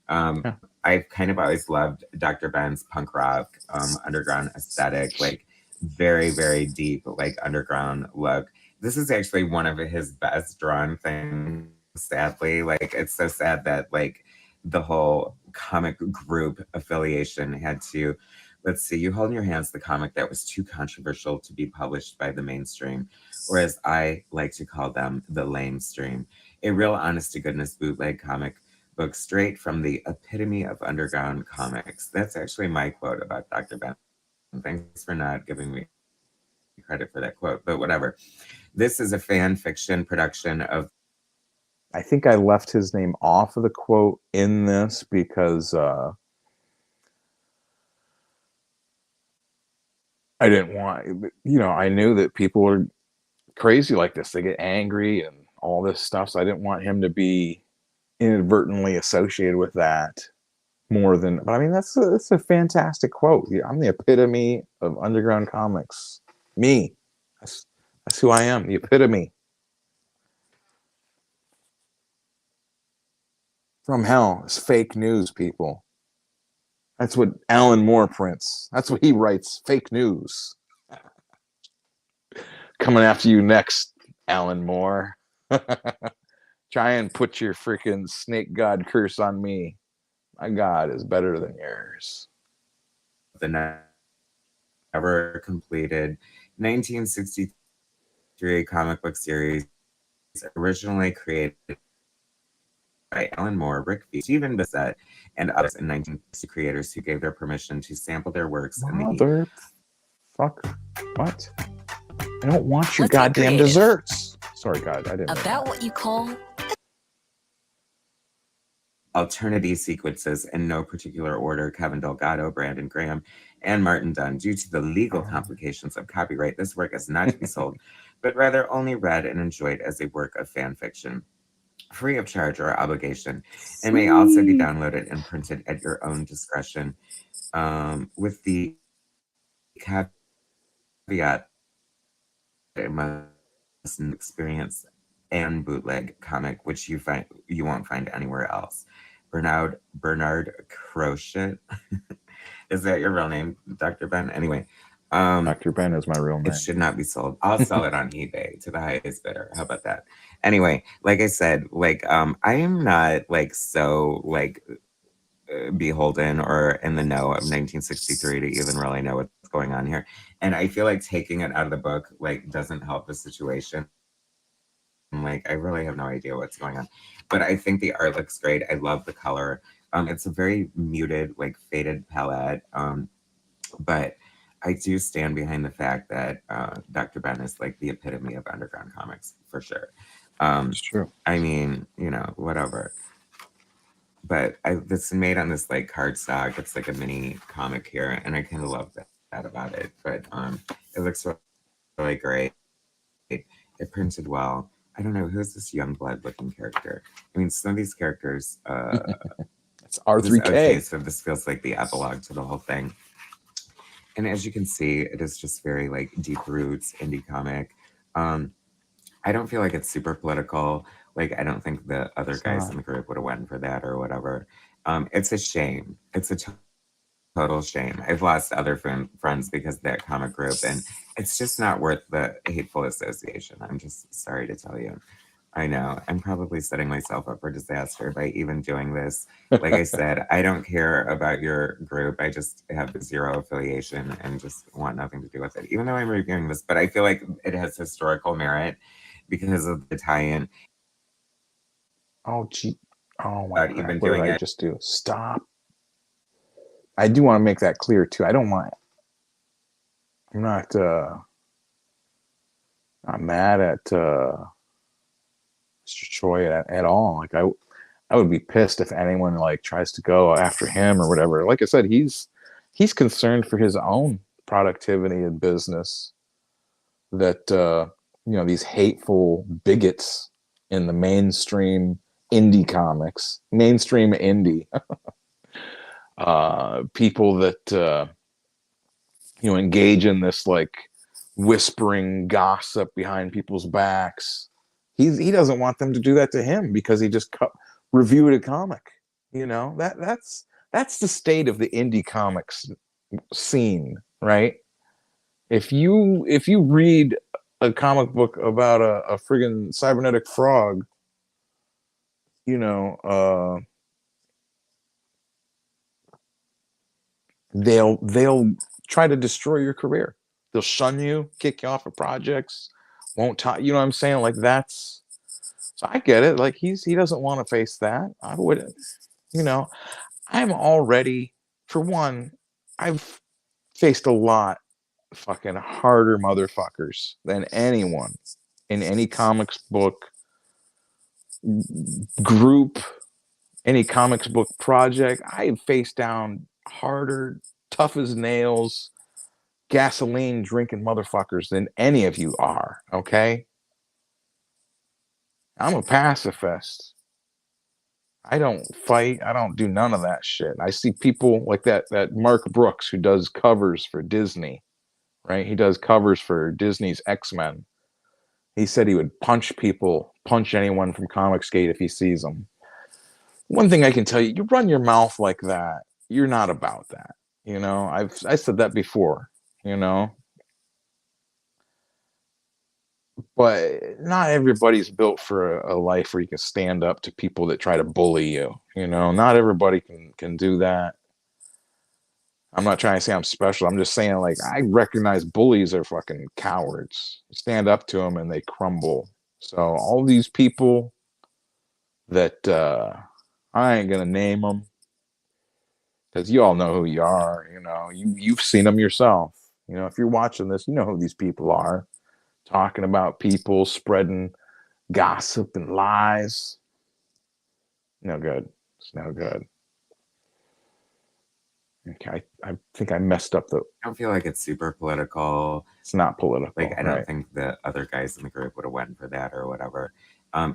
I've kind of always loved Dr. Ben's punk rock underground aesthetic, like very, very deep, like underground look. This is actually one of his best drawn things, sadly. Like, it's so sad that like the whole comic group affiliation had to, let's see, You Hold in Your Hands, the comic that was too controversial to be published by the mainstream, or as I like to call them, the lamestream. A real honest to goodness bootleg comic book straight from the epitome of underground comics. That's actually my quote about Dr. Ben. Thanks for not giving me credit for that quote, but whatever. This is a fan fiction production of. I think I left his name off of the quote in this because I didn't want, you know, I knew that people are crazy like this. They get angry and all this stuff. So I didn't want him to be inadvertently associated with that more than, but I mean, that's a fantastic quote. I'm the epitome of underground comics. Me. That's who I am, the epitome. From hell. It's fake news, people. That's what Alan Moore prints. That's what he writes. Fake news. Coming after you next, Alan Moore. Try and put your freaking snake god curse on me. My god is better than yours. The never completed 1963 comic book series, originally created by Alan Moore, Rick Fee, Stephen Bissett, and others in 1960 creators who gave their permission to sample their works in the fuck. What? I don't want your goddamn desserts. Sorry, God, I didn't. About what you call alternate sequences in no particular order. Kevin Delgado, Brandon Graham, and Martin Dunn. Due to the legal complications of copyright, this work is not to be sold, but rather only read and enjoyed as a work of fan fiction, free of charge or obligation, and may also be downloaded and printed at your own discretion, with the caveat that it must experience and bootleg comic, which you won't find anywhere else. Bernard Crochet. Is that your real name, Dr. Ben? Anyway, Dr. Ben is my real name. It should not be sold. I'll sell it on eBay to the highest bidder. How about that? Anyway, like I said, like I am not like so like beholden or in the know of 1963 to even really know what's going on here, and I feel like taking it out of the book like doesn't help the situation. Like, I really have no idea what's going on, but I think the art looks great. I love the color. It's a very muted, like faded palette, but I do stand behind the fact that Dr. Ben is like the epitome of underground comics for sure. It's true. I mean, you know, whatever. But this is made on this like cardstock. It's like a mini comic here, and I kind of love that about it. But it looks really great. It printed well. I don't know, who's this young blood looking character? I mean, some of these characters. It's R3K. Okay, so this feels like the epilogue to the whole thing. And as you can see, it is just very like deep roots indie comic. I don't feel like it's super political. Like, I don't think the other guys in the group would have went for that or whatever. It's a shame. It's a total shame. I've lost other friends because of that comic group, and it's just not worth the hateful association. I'm just sorry to tell you. I know. I'm probably setting myself up for disaster by even doing this. Like I said, I don't care about your group. I just have zero affiliation and just want nothing to do with it, even though I'm reviewing this. But I feel like it has historical merit because of the tie-in. Oh, gee. Oh, my About God. even What did doing I it. just do? Stop. I do want to make that clear, too. I don't want... I'm not mad at Mr. Choi at all. Like, I would be pissed if anyone like tries to go after him or whatever. Like I said, he's concerned for his own productivity and business. That these hateful bigots in the mainstream indie comics, mainstream indie, people that engage in this like whispering gossip behind people's backs. He doesn't want them to do that to him because he just reviewed a comic. That's the state of the indie comics scene, right? If you read a comic book about a friggin' cybernetic frog, they'll try to destroy your career. They'll shun you, kick you off of projects, won't talk. You know what I'm saying? Like that's. So I get it. Like he doesn't want to face that. I wouldn't. I'm already, for one, I've faced a lot fucking harder motherfuckers than anyone in any comics book group, any comics book project. I've faced down harder, tough as nails, gasoline drinking motherfuckers than any of you are, okay? I'm a pacifist. I don't fight. I don't do none of that shit. I see people like that Mark Brooks who does covers for Disney, right? He does covers for Disney's X-Men. He said he would punch anyone from Comicsgate if he sees them. One thing I can tell you, you run your mouth like that, you're not about that. I said that before, but not everybody's built for a life where you can stand up to people that try to bully you. Not everybody can do that. I'm not trying to say I'm special. I'm just saying, like, I recognize bullies are fucking cowards. You stand up to them and they crumble. So all these people that I ain't gonna name them because you all know who you are. You've seen them yourself. If you're watching this, you know who these people are. Talking about people, spreading gossip and lies. No good. It's no good. Okay, I think I messed up the. I don't feel like it's super political. It's not political. Like I don't think the other guys in the group would have went for that or whatever.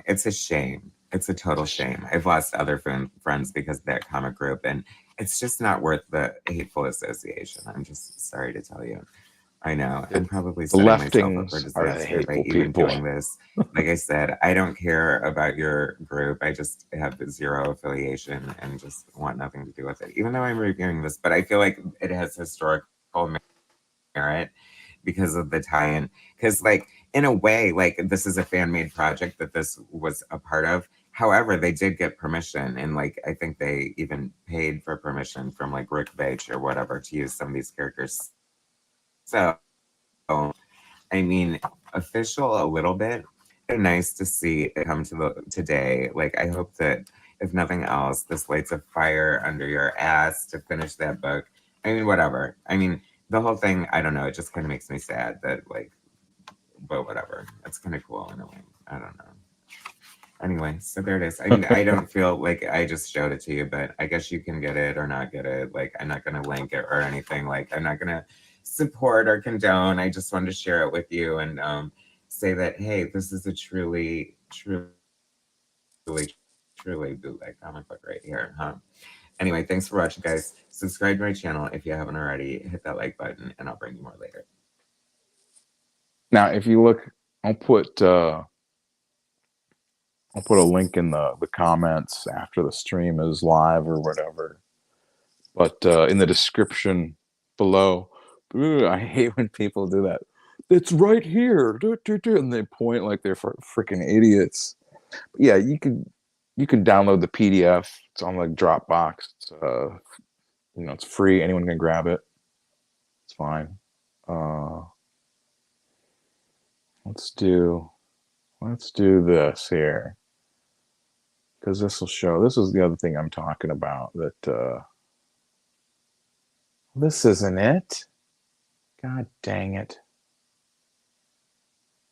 It's a shame. It's a total shame. I've lost other friends because of that comic group, and it's just not worth the hateful association. I'm just sorry to tell you. I know. I'm probably setting myself up for disaster by even doing this. Like I said, I don't care about your group. I just have zero affiliation and just want nothing to do with it, even though I'm reviewing this. But I feel like it has historical merit because of the tie-in. Because, like, in a way, like, this is a fan-made project that this was a part of. However, they did get permission, and, like, I think they even paid for permission from, like, Rick Veitch or whatever to use some of these characters. So, I mean, official a little bit. It's nice to see it come to today. Like, I hope that, if nothing else, this lights a fire under your ass to finish that book. I mean, whatever. I mean, the whole thing, I don't know. It just kind of makes me sad that, like, but whatever. It's kind of cool in a way. I don't know. Anyway, so there it is. I mean, I don't feel like I just showed it to you, but I guess you can get it or not get it. Like, I'm not going to link it or anything. Like, I'm not going to support or condone. I just wanted to share it with you and say that, hey, this is a truly bootleg comic book right here, huh? Anyway, thanks for watching, guys. Subscribe to my channel if you haven't already. Hit that like button, and I'll bring you more later. Now, if you look, I'll put a link in the comments after the stream is live or whatever. But in the description below, I hate when people do that. it's right here. And they point like they're freaking idiots. But yeah, you can download the PDF. It's on like Dropbox. It's, it's free. Anyone can grab it. It's fine. Let's do this here, because this will show. This is the other thing I'm talking about. That this isn't it. God dang it.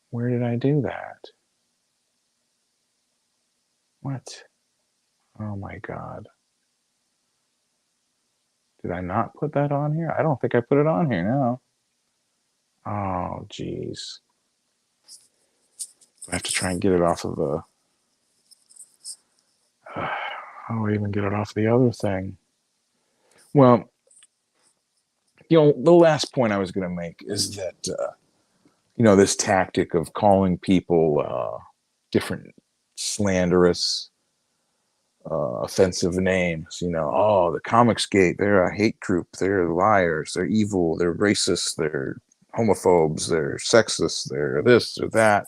Where did I do that? What? Oh my God. Did I not put that on here? I don't think I put it on here now. Oh, geez. I have to try and get it off of the... how do I even get it off the other thing? Well, the last point I was going to make is that, this tactic of calling people different slanderous, offensive names, the Comicsgate, they're a hate group, they're liars, they're evil, they're racist, they're homophobes, they're sexist, they're this or that.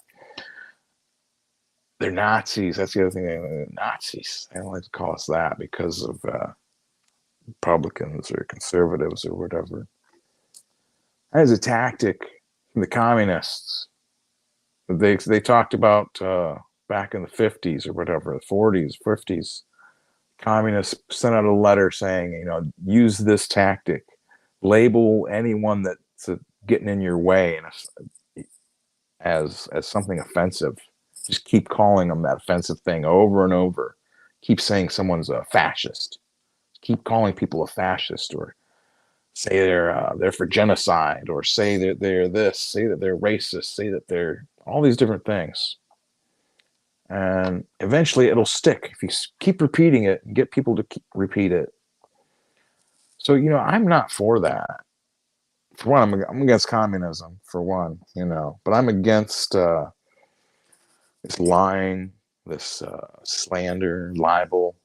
They're Nazis. That's the other thing. They're Nazis. They don't like to call us that because of Republicans or conservatives or whatever. That is a tactic from the communists. They talked about back in the 50s or whatever, the 40s, 50s. Communists sent out a letter saying, use this tactic. Label anyone that's getting in your way as something offensive. Just keep calling them that offensive thing over and over. Keep saying someone's a fascist. Keep calling people a fascist, or say they're for genocide, or say that they're this, say that they're racist, say that they're all these different things. And eventually it'll stick if you keep repeating it and get people to keep repeat it. So, I'm not for that. For one, I'm against communism, for one, but I'm against this lying, this slander, libel,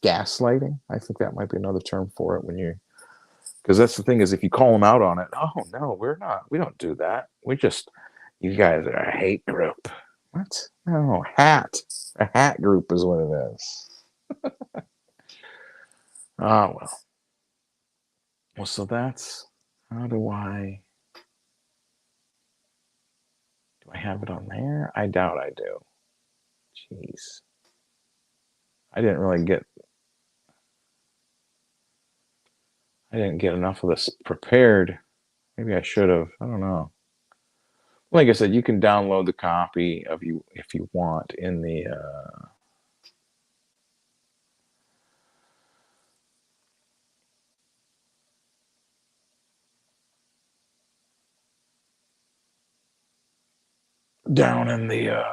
gaslighting. I think that might be another term for it because that's the thing is if you call them out on it, oh no, we're not. We don't do that. You guys are a hate group. What? No, a hat group is what it is. Oh, well. Well, so that's, how do I have it on there? I doubt I do. Jeez. I didn't get enough of this prepared. Maybe I should have. I don't know. Like I said, you can download the copy if you want in the down in the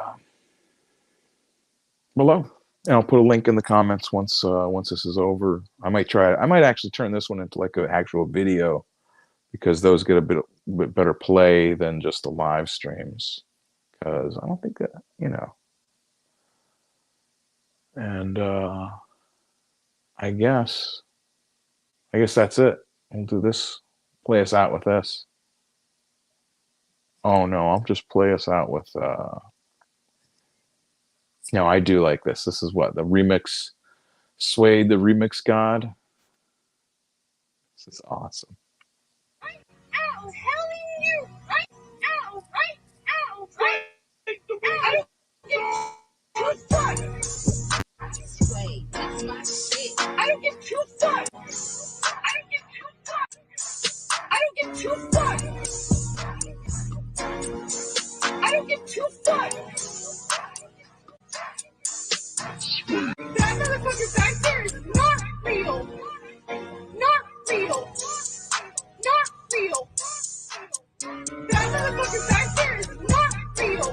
below. And I'll put a link in the comments once this is over. I might try it. I might actually turn this one into like an actual video, because those get a bit better play than just the live streams. Because I don't think that, And I guess that's it. We'll do this. Play us out with this. Oh no, I'll just play us out with no, I do like this. This is what the remix, Suede the Remix God. This is awesome. Ow, telling you, right? Ow, right? Ow, right? I don't get too fucked. Wait, that's my shit. I don't get too fucked. I don't get too fucked. I don't get too fucked. I don't get too fucked. That motherfucker back there is not real. Not real. Not real. That motherfucker back there is not real.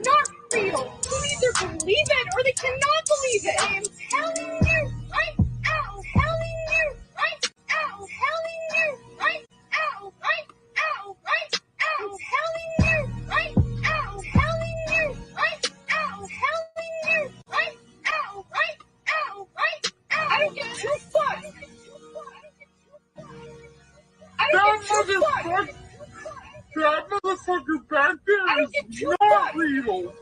Not real. You either believe it or they cannot believe it. I am telling you, right? Ow, telling you, right? Ow, telling you, right? Ow, right? Ow, right? Ow, telling you, right? Ow, telling you, right? Ow, telling you, right? Ow, right? Ow, right? Ow. I don't get too fucked. I don't get too fucked. That motherfucker back there is not real.